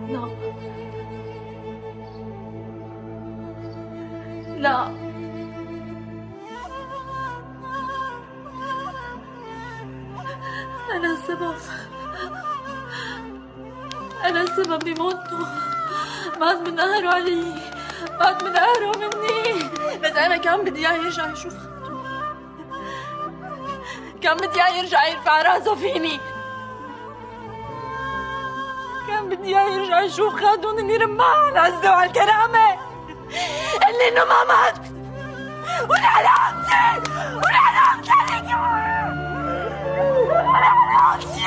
لا لا، أنا السبب، أنا السبب بموته. مات من قهره علي، مات من قهره مني، بس أنا كان بدي إياه يرجع يشوف خطه، كان بدي إياه يرجع يرفع راسه فيني، كان بدي إياه يرجع يشوف خادون إني رماها على العزة وعلى الكرامة، اللي إنه ما مات. ولعنتي ولعنتي عليك، ولعنتي